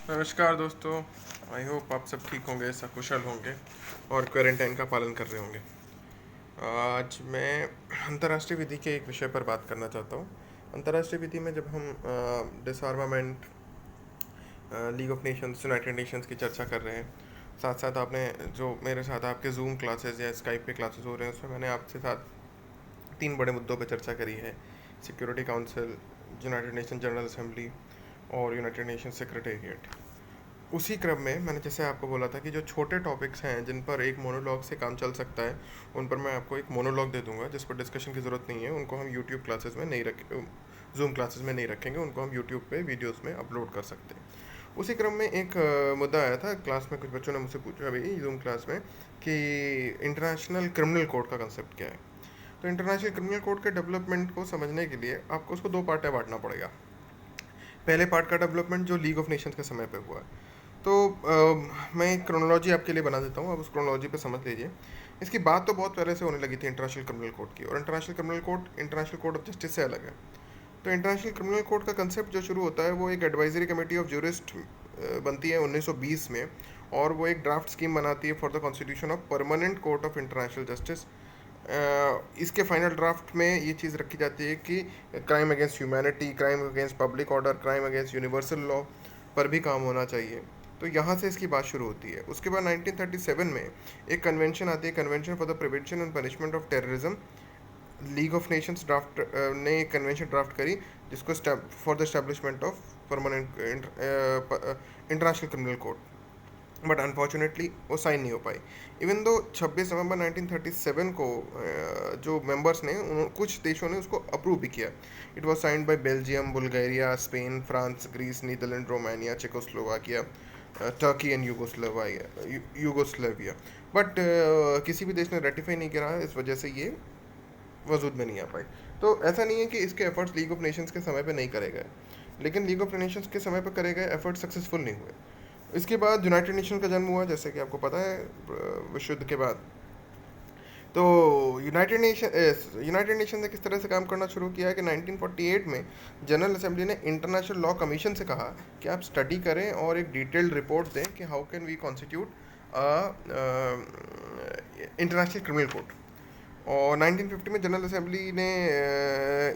नमस्कार दोस्तों। I hope आप सब ठीक होंगे, सकुशल होंगे और क्वारंटाइन का पालन कर रहे होंगे। आज मैं अंतर्राष्ट्रीय विधि के एक विषय पर बात करना चाहता हूँ। अंतर्राष्ट्रीय विधि में जब हम डिसआर्मामेंट, league of Nations, United Nations की चर्चा कर रहे हैं, साथ साथ आपने जो मेरे साथ आपके जूम क्लासेस या स्काइप पे क्लासेस हो रहे हैं उसमें मैंने आपके साथ तीन बड़े मुद्दों पर चर्चा करी है: security council, United nation general assembly और यूनाइटेड नेशन सेक्रेटेरिएट। उसी क्रम में मैंने जैसे आपको बोला था कि जो छोटे टॉपिक्स हैं जिन पर एक मोनोलॉग से काम चल सकता है, उन पर मैं आपको एक मोनोलॉग दे दूंगा जिस पर डिस्कशन की ज़रूरत नहीं है। उनको हम यूट्यूब क्लासेस में नहीं रख जूम क्लासेस में नहीं रखेंगे, उनको हम यूट्यूब पे वीडियोस में अपलोड कर सकते हैं। उसी क्रम में एक मुद्दा आया था क्लास में, कुछ बच्चों ने मुझसे पूछा अभी जूम क्लास में कि इंटरनेशनल क्रिमिनल कोड का कंसेप्ट क्या है। तो इंटरनेशनल क्रिमिनल कोड के डेवलपमेंट को समझने के लिए आपको उसको दो पार्ट में बांटना पड़ेगा। पहले पार्ट का डेवलपमेंट जो लीग ऑफ नेशंस के समय पे हुआ है, तो मैं एक क्रोनोलॉजी आपके लिए बना देता हूँ, अब उस क्रोनोलॉजी पे समझ लीजिए। इसकी बात तो बहुत पहले से होने लगी थी इंटरनेशनल क्रिमिनल कोड की, और international criminal code international code of justice से अलग है। तो इंटरनेशनल क्रिमिनल कोड का कंसेप्ट जो शुरू होता है वो एक एडवाइजरी कमेटी ऑफ जूरिस्ट बनती है 1920 में, और वो एक ड्राफ्ट स्कीम बनाती है for the constitution of permanent court of international justice. इसके फाइनल ड्राफ्ट में ये चीज़ रखी जाती है कि crime against humanity, crime against public order, crime against universal law पर भी काम होना चाहिए। तो यहाँ से इसकी बात शुरू होती है। उसके बाद 1937 में एक कन्वेंशन आती है, convention for the prevention and punishment of terrorism. League of Nations draft ने एक कन्वेंशन ड्राफ्ट करी जिसको for the establishment of permanent international criminal court, but unfortunately वो साइन नहीं हो पाई। इवन दो 26 नवंबर 1937 को जो मेंबर्स ने कुछ देशों ने उसको अप्रूव भी किया। It was signed by Belgium, Bulgaria, Spain, France, Greece, Netherland, Romania, Czechoslovakia, Turkey and Yugoslavia. But किसी भी देश ने रेटिफाई नहीं करा, इस वजह से ये वजूद में नहीं आ पाई। तो ऐसा नहीं है कि इसके एफर्ट्स लीग ऑफ नेशंस के समय पे नहीं करे गए, लेकिन लीग ऑफ नेशंस के समय पे करे गए एफर्ट्स सक्सेसफुल नहीं हुए। इसके बाद यूनाइटेड नेशन का जन्म हुआ, जैसे कि आपको पता है, विश्व युद्ध के बाद। तो यूनाइटेड नेशन ने किस तरह से काम करना शुरू किया है कि 1948 में जनरल असेंबली ने इंटरनेशनल लॉ कमीशन से कहा कि आप स्टडी करें और एक डिटेल्ड रिपोर्ट दें कि how can we constitute international criminal court. और 1950 में जनरल असेंबली ने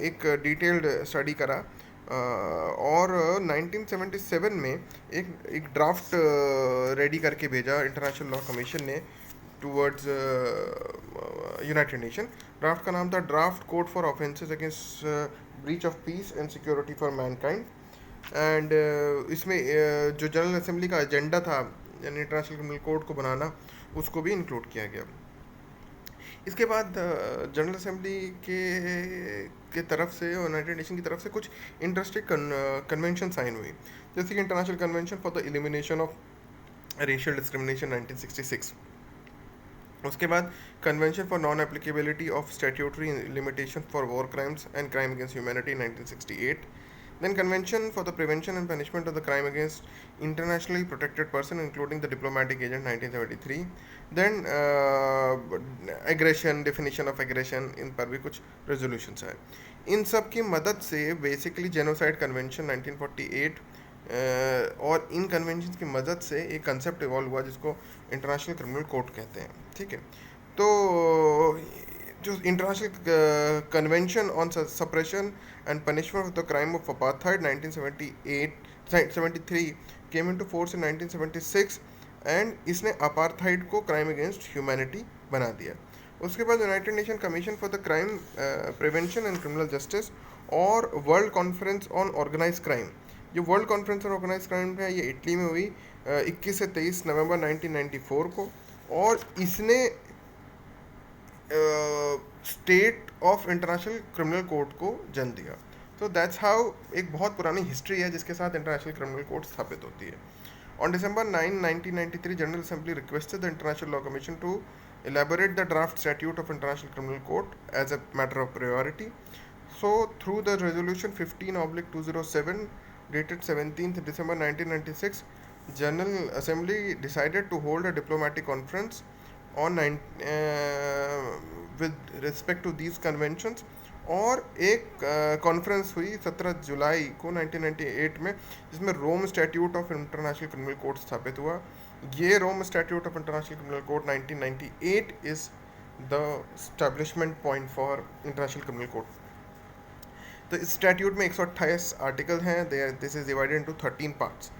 एक डिटेल्ड स्टडी करा, और 1977 में एक ड्राफ्ट रेडी करके भेजा इंटरनेशनल लॉ कमीशन ने टूवर्ड्स यूनाइटेड नेशन। ड्राफ्ट का नाम था draft code for offences against breach of peace and security for Mankind. And इसमें जो जनरल असेंबली का एजेंडा था यानी इंटरनेशनल क्रिमिनल कोड को बनाना, उसको भी इंक्लूड किया गया। इसके बाद जनरल असेंबली के तरफ से और यूनाइटेड नेशन की तरफ से कुछ इंटरेस्टिंग कन्वेंशन साइन हुई, जैसे कि international convention for the elimination of racial discrimination 1966। उसके बाद convention for non applicability of statutory limitation for war crimes and crime against humanity 1968। Then Convention for the Prevention and Punishment of the Crime Against Internationally Protected Person, including the Diplomatic Agent 1973. Then Aggression, Definition of Aggression, इन पर भी कुछ resolutions हैं। इन सब की मदद से basically genocide convention 1948 और इन convention की मदद से एक कंसेप्ट इवॉल्व हुआ जिसको इंटरनेशनल क्रिमिनल कोर्ट कहते हैं। ठीक है, तो जो international convention on suppression and punishment of the crime of apartheid 1973 came into force in 1976, and इसने अपार्थाइड को क्राइम अगेंस्ट ह्यूमैनिटी बना दिया। उसके बाद United Nation commission for the crime prevention and criminal justice और world conference on organize crime. जो world conference on organize crime है ये इटली में हुई 21 से 23 नवंबर 1994 को, और इसने state of international criminal court को जन्म दिया। तो दैट्स हाउ एक बहुत पुरानी हिस्ट्री है जिसके साथ इंटरनेशनल क्रिमिनल कोर्ट स्थापित होती है। On December 9, 1993, General Assembly requested the International Law Commission to elaborate the draft statute of International Criminal Court as a matter of priority. So, through the resolution 15/207 dated 17th December 1996, General Assembly decided to hold a diplomatic conference on with respect to these conventions और एक conference हुई 17 जुलाई को 1998 में, जिसमें Rome statute of international criminal court स्थापित हुआ। ये Rome statute of international criminal court 1998 is the establishment point for international criminal court. तो इस स्टैट्यूट में 128 आर्टिकल हैं। This is divided into 13 parts.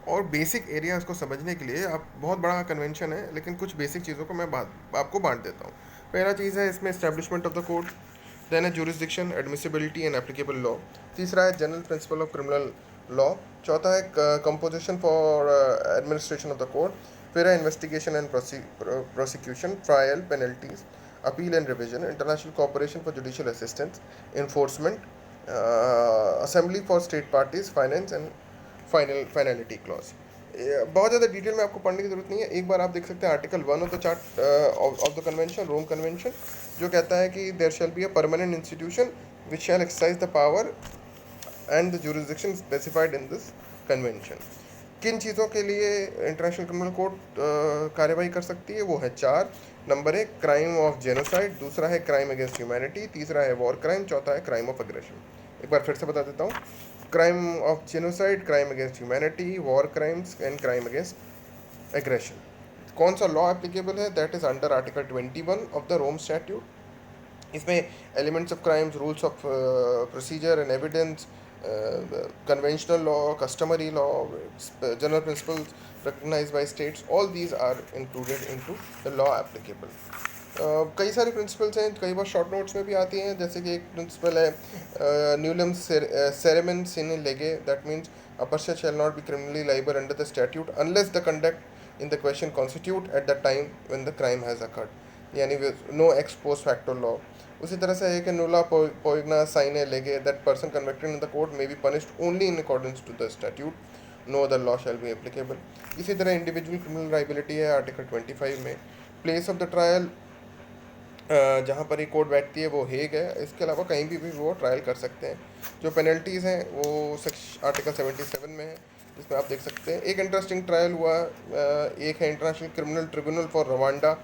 और बेसिक एरिया इसको समझने के लिए, आप बहुत बड़ा कन्वेंशन है लेकिन कुछ बेसिक चीज़ों को मैं आपको बांट देता हूँ। पहला चीज़ है इसमें establishment of the code, then है jurisdiction, admissibility and applicable law. तीसरा है general principle of criminal law. चौथा है composition for administration of the code. फिर है investigation and prosecution, trial, penalties, appeal and revision, international cooperation for judicial assistance, enforcement, assembly for state parties, finance and finality clause. बहुत ज़्यादा detail में आपको पढ़ने की जरूरत नहीं है। एक बार आप देख सकते हैं article 1 of the chart of the convention, Rome convention, जो कहता है कि there shall be a permanent institution which shall exercise the power and the jurisdiction specified in this convention. किन चीज़ों के लिए इंटरनेशनल क्रिमिनल कोर्ट कार्रवाई कर सकती है? वो है 4। नंबर 1 क्राइम ऑफ जेनोसाइड, दूसरा है क्राइम अगेंस्ट ह्यूमैनिटी, तीसरा है वॉर क्राइम, चौथा है क्राइम ऑफ अग्रेशन। एक बार फिर से बता देता हूँ, crime of genocide, crime against humanity, war crimes and crime against aggression. कौन सा लॉ एप्लीकेबल है? That is under article 21 of the Rome statute. इसमें elements of crimes, rules of procedure and evidence, conventional law, customary law, general principles recognized by states, all these are included into the law applicable. कई सारे principles हैं, कई बार short notes में भी आती हैं। जैसे कि एक प्रिंसिपल है न्यूलम सेरेमन सिन लेगे, that means a person shall not be criminally liable under the statute unless the conduct in the question constitute at the time when the crime has occurred, यानी no ex post facto law. उसी तरह से है कि नुला पोइग्ना साइने लेगे, that person convicted in the court may be punished only in accordance to the statute, no other law shall be applicable. इसी तरह इंडिविजुअल क्रिमिनल लाइबिलिटी है आर्टिकल 25 में। प्लेस ऑफ द ट्रायल, जहाँ पर ये कोर्ट बैठती है वो हेग है, इसके अलावा कहीं भी वो ट्रायल कर सकते हैं। जो पेनल्टीज़ हैं वो आर्टिकल 77 में है, जिसमें आप देख सकते हैं। एक इंटरेस्टिंग ट्रायल हुआ, एक है international criminal tribunal for Rwanda,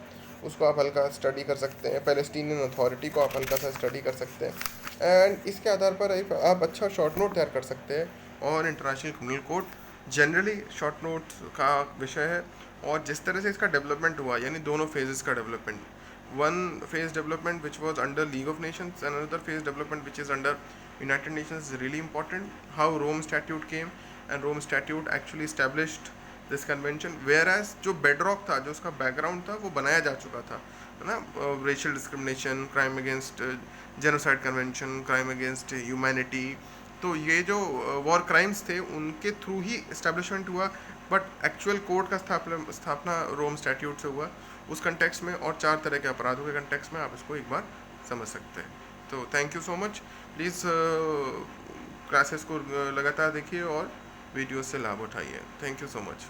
उसको आप हल्का स्टडी कर सकते हैं। पैलेस्टीनियन अथॉरिटी को आप हल्का सा स्टडी कर सकते हैं, एंड इसके आधार पर आप अच्छा शॉर्ट नोट तैयार कर सकते हैं। और international criminal court generally short notes का विषय है। और जिस तरह से इसका डेवलपमेंट हुआ, यानी दोनों फेजेस का development, one phase development which was under League of Nations and another phase development which is under United Nations is really important. How Rome Statute came and Rome Statute actually established this convention, whereas जो bedrock था, जो उसका background था, वो बनाया जा चुका था, है ना। racial discrimination, crime against genocide convention, crime against humanity, तो ये जो वॉर क्राइम्स थे उनके थ्रू ही इस्टेब्लिशमेंट हुआ। बट एक्चुअल कोर्ट का स्थापना रोम स्टैट्यूट से हुआ उस कंटेक्स्ट में, और 4 तरह के अपराधों के कंटेक्स्ट में आप इसको एक बार समझ सकते हैं। तो thank you so much. Please classes को लगातार देखिए और वीडियोस से लाभ उठाइए। Thank you so much.